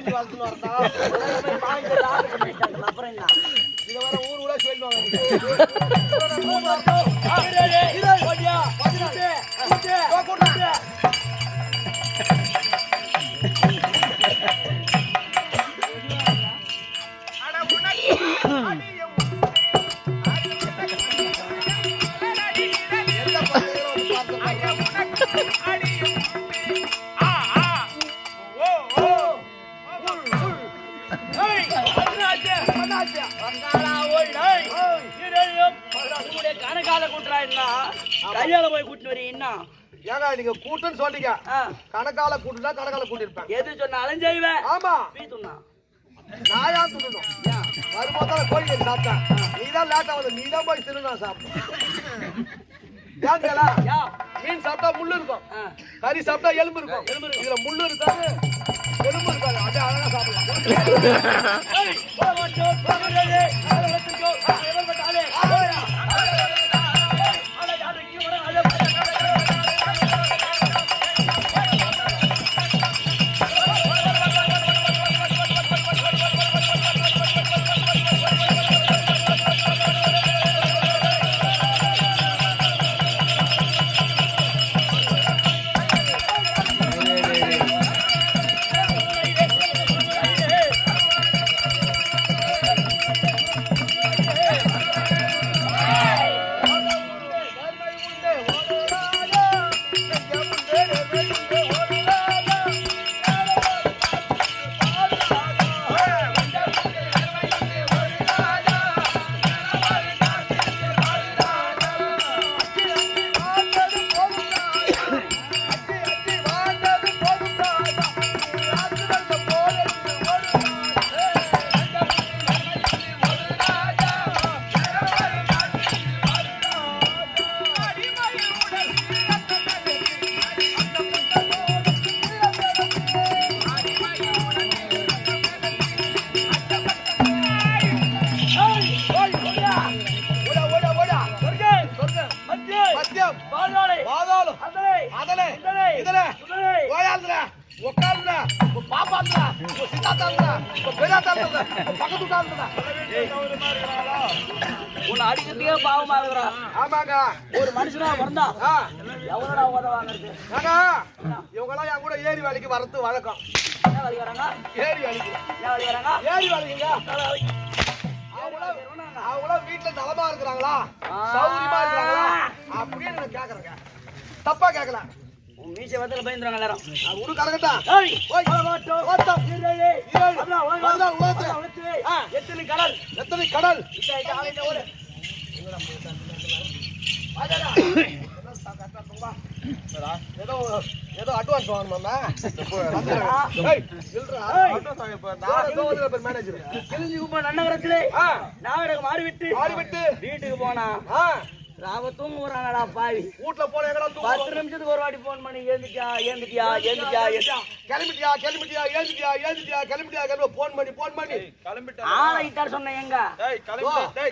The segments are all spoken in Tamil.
குட்டி வளர்த்துன்னு வரதா அப்புறம் என்ன இதை வர ஊர் கூட சொல்லுவாங்க கையால போய் கூட்டிட்டு வரீங்கன்னா ஏங்க நீங்க கூட்டுன்னு சொல்றீங்க கணக்கால கூட்டுனா கணக்கால கூட்டிருப்பேன் எது சொன்னாலும் செய்வேன் ஆமா வீட்டுனா நான் ஏன் துண்ணணும் வரும்போது கோழி சாப்பிட்டேன் நீதான் லேட்டா வந்து நீதான் போய் திருநா சாப்பிட்டேன் மீன் சாப்பிட்டா முள்ளு இருக்கும் கறி சாப்பிட்டா எலும்பு இருக்கும் இதுல முள்ளு இருக்காது எலும்பு இருக்காது அப்படியே அழகா சாப்பிடலாம் உன்னை அடிக்கிறதுக்கே பாவமா இருக்கிறா. ஆமாங்க ஒரு மனுஷனா வந்தா எவ்வளோடா உதவாங்கிறது. இவங்க எல்லாம் என் கூட ஏரி வேலைக்கு வரது வழக்கம். என்ன வேலைக்கு வராங்க? ஏரி வேலைக்கு. என்ன வேலைக்கு வராங்க? ஏரி வேலைக்குங்க. அவங்களாம் வீட்டுல நலமா இருக்கிறாங்களா சௌரியமா இருக்கிறாங்களா அப்படின்னு நான் கேக்குறேங்க. தப்பா கேட்கல. மீச வந்தல பயந்துறாங்க எல்லாரும். உடு கலகட்டா. ஏய் ஓய் ஓட்டோ ஓட்டோ ஏய் அண்ணா வாடா ஓட்டு. எத்தனை கடல் எத்தனை கடல். இத ஆளே ஓடு. வாடா. ஏதோ ஏதோ அட்வான்ஸ் வாங்கணுமா? ஏய் இல்லடா. அட்வான்ஸ் வாங்க போ. நான் தோவதுல பேர் மேனேஜர். கிழிஞ்சு குப்ப நன்னகரத்திலே நாடகம் மாறி விட்டு வீட்டுக்கு போனா ராவ தூங்குறானடா பாவி. வீட்ல போன எங்கடா தூங்கு. 10 நிமிஷத்துக்கு ஒரு வாட்டி ஃபோன் பண்ணி ஏந்திட்டியா கிளம்பிட்டியா கிளம்ப ஃபோன் பண்ணி கிளம்பிட்டா ஆளை இட்டார் சொன்ன எங்க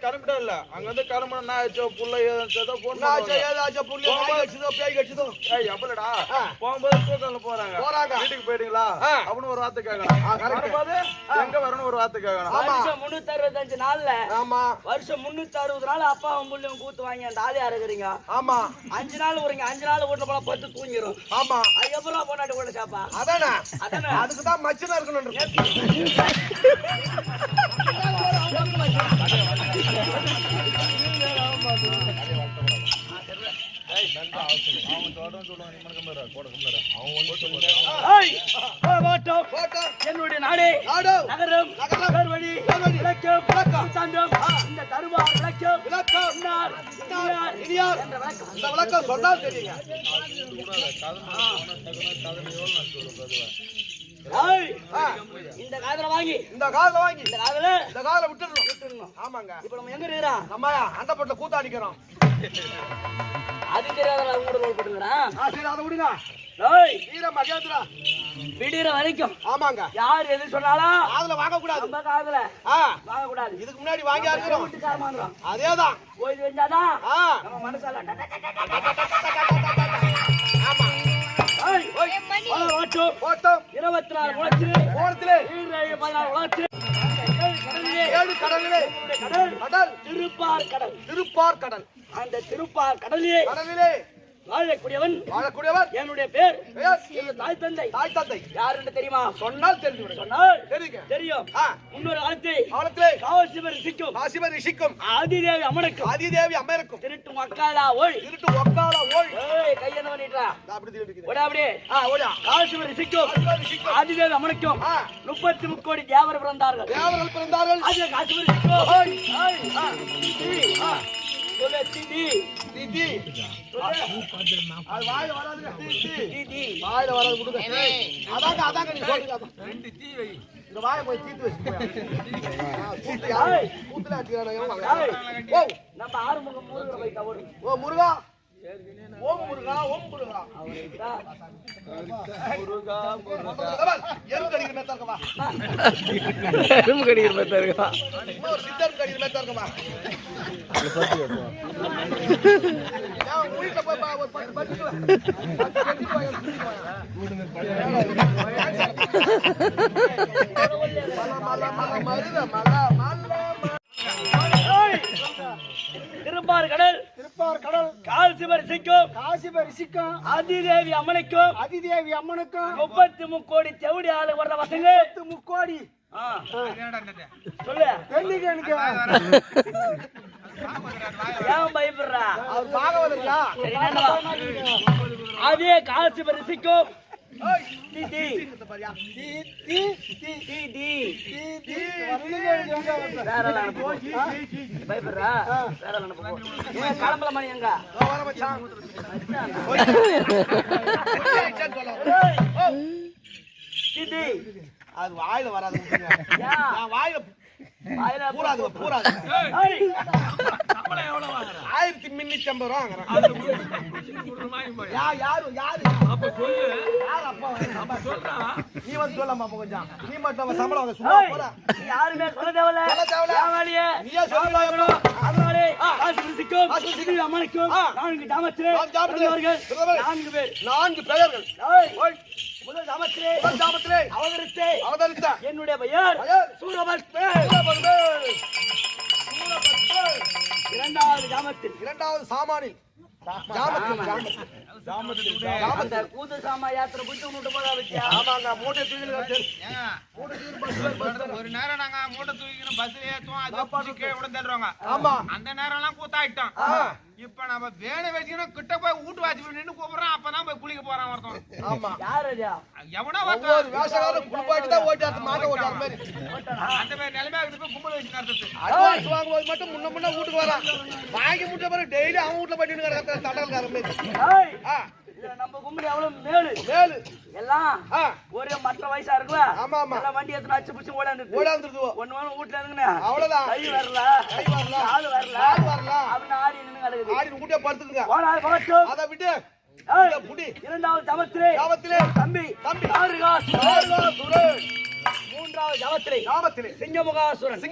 கிளம்பிட்டா இல்ல அங்க வந்து கிளம்பணும் நான் ஆச்சோ புள்ள ஏதோ போன் ஏதாச்சும் புள்ள நாய் கடிச்சதோ பேய் கடிச்சதோ எப்பலடா போகும்போது தூக்கம்ல போறாங்க வீட்டுக்கு போயிட்டீங்களா அப்படின்னு ஒரு வார்த்தை கேட்கணும். எங்க வரணும் ஒரு வார்த்தை கேட்கணும். வருஷம் 365 நாள்ல ஆமா வருஷம் 360 நாள் அப்பாவும் புள்ளையும் கூத்து வாங்கி அந்த ஆளே அறுக்குறீங்க. ஆமா 5 நாள் வரீங்க 5 நாள் வீட்டுல போல பத்து தூங்கிரும். ஆமா அதுக்கப்புறம் பொண்டாட்டி கூட சாப்பா அதானே அதுக்குதான் மச்சனா இருக்கணும். என்னுடைய நாடே நகரம் வழி இந்த தருவார் விளக்கம் இந்த விளக்கம் சொன்னால் தெரியுங்க. இந்த காதல வாங்கி இந்த காதல விட்டுறணும். ஆமாங்க. இப்ப நம்ம எங்க இருக்கிறோம்? நம்ம அண்டப்பட்ட கூத்தாடிக்கிறோம். அது தெரியாத கூட ரோல் போட்டுங்கடா. சரி அதை விடுங்க. வீர மகேந்திரா விடுற வரைக்கும் ஆமாங்க. யார் எது சொன்னாலும் காதுல வாங்க கூடாது. நம்ம காதுல வாங்க கூடாது. இதுக்கு முன்னாடி வாங்கி இருக்கிறோம். அதேதான் போய் வெஞ்சாதான் நம்ம மனசால ஆமா ஓட்டம் ஓட்டம் 24 குளத்திலே கோணத்திலே 14 குளத்திலே 7 கடலிலே கடல் கடல் திருப்பார் கடல் திருப்பார் கடல் அந்த திருப்பார் கடலிலே கடலிலே வாழக்கூடியவன் வாழக்கூடியவர் என்னுடைய பேர் பெயர் என் தாய் தந்தை தாய் தந்தை யார் என்று தெரியுமா? சொன்னால் தெரிந்து விடும். சொன்னால் தெரியுங்க. தெரியும். முன்னொரு காலத்தை காலத்திலே காவசிவர் ரிஷிக்கும் காசிவர் ரிஷிக்கும் ஆதிதேவி அம்மனுக்கும் ஆதிதேவி அம்மையருக்கும் திருட்டு மக்காலா ஓய் திருட்டு ஒக்கால ஓய் ஏய் கையென்ன பண்ணிட்டா அப்படி திருட்டு ஓடா அப்படியே ஓடா காவசிவர் ரிஷிக்கும் ஆதிதேவி அம்மனுக்கும் 33 கோடி தேவர் பிறந்தார்கள். தேவர்கள் பிறந்தார்கள். ஆதிதேவி காவசிவர் ரிஷிக்கும் சொல்ல தீதி தீதி அது வாயில வராதுங்க. தீதி வாயில வராது கொடுங்க. அதாங்க நீ சொல்லுங்க. ரெண்டு தீ வை. இந்த வாயை போய் தீத்து வச்சு போய். கூத்துல அடிக்கிறானே. ஓ நம்ம ஆறுமுகம் முருகன் போய் ஓடு. ஓ முருகா. ஓம் முருகா ஓம் முருகா. முருகா முருகா. எறும்பு கடிக்கிற மேத்தா இருக்கவா. எறும்பு கடிக்கிற மேத்தா இருக்கவா. ஒரு சித்தர் கடிக்கிற மேத்தா இருக்கவா. நான் ஊயிட்ட போய் ஒரு 10 பட்டிக்கு வா. திருப்பார் கடல் காசிவர் ரிஷிக்கும் ஆதிதேவி அம்மனுக்கும் 33 கோடி தேவடி ஆளு வர்ற வசங்க 33 கோடி. சொல்லு எனக்கு ஏன் பயப்படுறா? அவர் பாகவதா? அதே காசிவர் ரிஷிக்கும் பயப்படுறா? கிளம்பல மணி எங்க அது வாயில வராது. வாயில பூராது பூராது. 1350 ரூபா வாங்குறேன். யாரு நீ வந்து சொல்லமா கொஞ்சம். நீ மட்டும் சம்பளம் வாங்க சும்மா போற. யாருமே சொல்ல தேவையில்ல. நீயே சொல்லலாம். அதனாலே ஆசிரிக்கும் அம்மனுக்கும் 4 ஜாமத்திலே 4 பேர் 4 பெயர்கள். முதல் ஜாமத்திலே அவதரித்த என்னுடைய பெயர் சூரபத்மன். இரண்டாவது ஜாமத்தில் இரண்டாவது சாமானில் அந்த கூது சாமா யாத்திரை புட்டு விட்டு போதா வச்சியா? ஆமாங்க. மூட்டை தூக்கி ஒரு நேரம் நாங்க மூட்டை தூக்கிக்கணும் பஸ்ல ஏத்துவோம். அது கீழே கூட தள்ளுவாங்க. ஆமா. அந்த நேரம் எல்லாம் கூத்தாயிட்டோம். இப்ப நம்ம வேலை வச்சுக்கணும் கிட்ட போய் வீட்டு வாட்சி நின்று கூப்பிடுறோம். அப்பதான் போய் குளிக்க போறான் ஒருத்தன். ஆமா. யாரு எவனோ ஒவ்வொரு வேஷக்காரரும் குளிப்பாட்டி தான் ஓட்டாரு மாட்ட ஓட்டாரு மாதிரி. அந்த மாதிரி நிலைமையாக போய் கும்பல் வச்சு நடத்துது. அட்வான்ஸ் வாங்கும்போது மட்டும் முன்ன வீட்டுக்கு வரான். வாங்கி முட்ட பிறகு டெய்லி அவன் வீட்டுல பண்ணிட்டு கிடக்கிற தடல்கார மாதிரி. நம்ம கும்பல் எவ்வளவு மேலு எல்லாம் ஒரே மற்ற வயசா இருக்குல்ல. ஆமா ஆமா. வண்டி எடுத்து அச்சு பிடிச்சு ஓடாந்துருது. ஒண்ணு வீட்டுல இருந்துங்க அவ்வளவுதான். கை வரல கால் வரல அப்படின்னு ஆடி நின்று கிடக்குது. ஆடி கூட்டியா படுத்துக்குங்க. அதை விட்டு இரண்டாவது ஜாமத்திலே தம்பி மூன்றாவது ஜாமத்திலே சிங்கமுகாசுரன்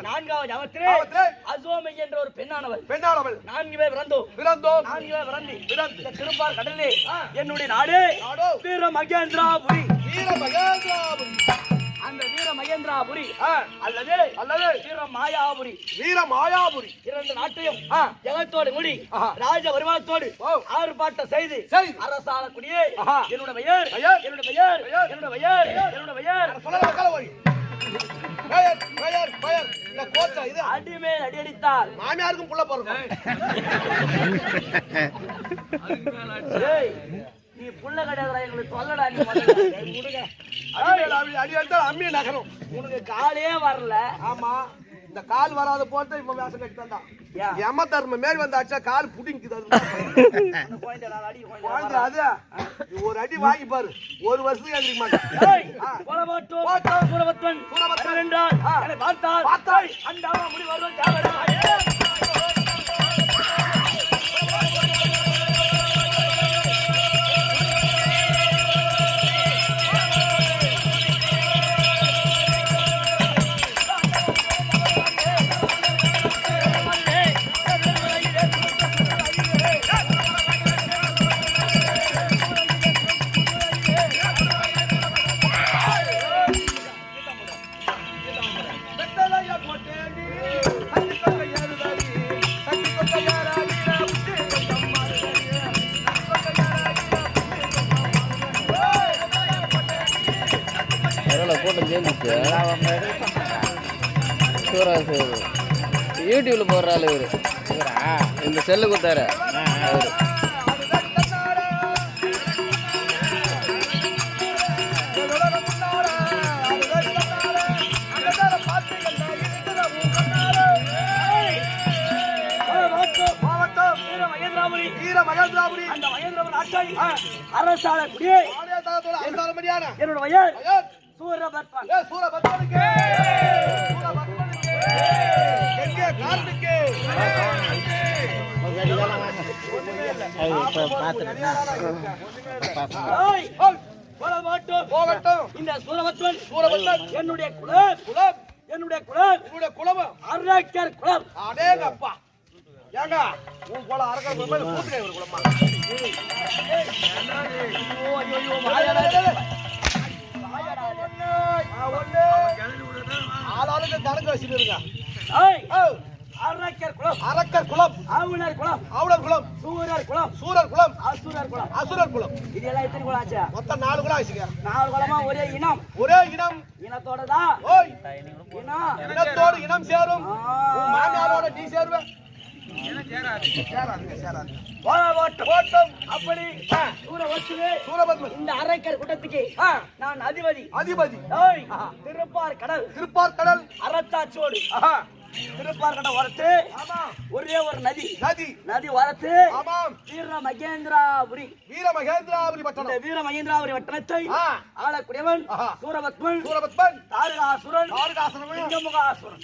நான்காவது ஜாமத்திலே அசோமை என்ற ஒரு பெண்ணானவள் 4 பேர் பிறந்தோம் 4 பேர் பிறந்து திருப்பார் கடலிலே என்னுடைய நாடு வீர மகேந்திராபுரி. அந்த வீர மகேந்திராபுரி அல்லது வீர மாயாபுரி 2 நாட்டையும் ஜெகத்தோடு முடி ராஜ வருமானத்தோடு 6 பாட்ட செய்து அரசாளக்கூடிய என்னுடைய பெயர் அடிமேல் அடியடித்தால் மாமியாருக்கும் புள்ள பிறக்கும். நீ புள்ள கிடையாதுடா, எங்களுக்கு சொல்லடா. நீ அடி எடுத்தால் அம்மிய நகரும். உனக்கு காலே வரல. ஆமா. இந்த கால் வராத போட்டு இப்ப வேஷம் கட்டி தந்தான். எம தர்ம மேல் வந்தாச்சா கால் புடிங்குது. அது ஒரு அடி வாங்கி பாரு, ஒரு வருஷத்துக்கு எழுதிக்க மாட்டேன். பார்த்தால் அந்த முடி வருவோம். சேர்ந்துச்சு யூடியூப்ல போடுறாள் இவரு இந்த செல்லு கொடுத்தாரு அவரு என்னோட வயல் சூரபத்மன் இந்த சூரபத்மன் என்னுடைய குலம் அரக்கர் குலம். அடேங்கப்பா ஏங்க உன் போல அரக்கர் குலம் கூத்துக்கை ஒரு குலமா ஆளாளுக்கு கணக்கு வச்சுட்டு இருக்க. அரக்கர் குலம், ஆவுணர் குலம், ஆவுளர் குலம், சூரர் குலம், சூரர் குலம், அசுரர் குலம். அசுரர் குலம். இது எல்லாம் எத்தனை குலம் ஆச்சு? மொத்தம் 4 குலம் ஆச்சுங்க. 4 குலமா ஒரே இனம். ஒரே இனம் இனத்தோட தான் ஓய் இனம். இனத்தோடு இனம் சேரும். உன் மாமியாரோட நீ சேருவ. ஓட்டம் அப்படி சூரபத்மன் இந்த அரக்கர் கூட்டத்துக்கு நான் அதிபதி. திருப்பார் கடல், திருப்பார் கடல், அரத்தாச்சோடு திருப்பார் கடல் வரத்து. ஒரே ஒரு நதி, நதி வரத்து. வீர மகேந்திராபுரி, பட்டணம். இந்த வீர மகேந்திராபுரி பட்டணத்தை ஆளக்கூடியவன் சூரபத்மன். தாரகாசுரன், சிங்கமுகாசுரன்.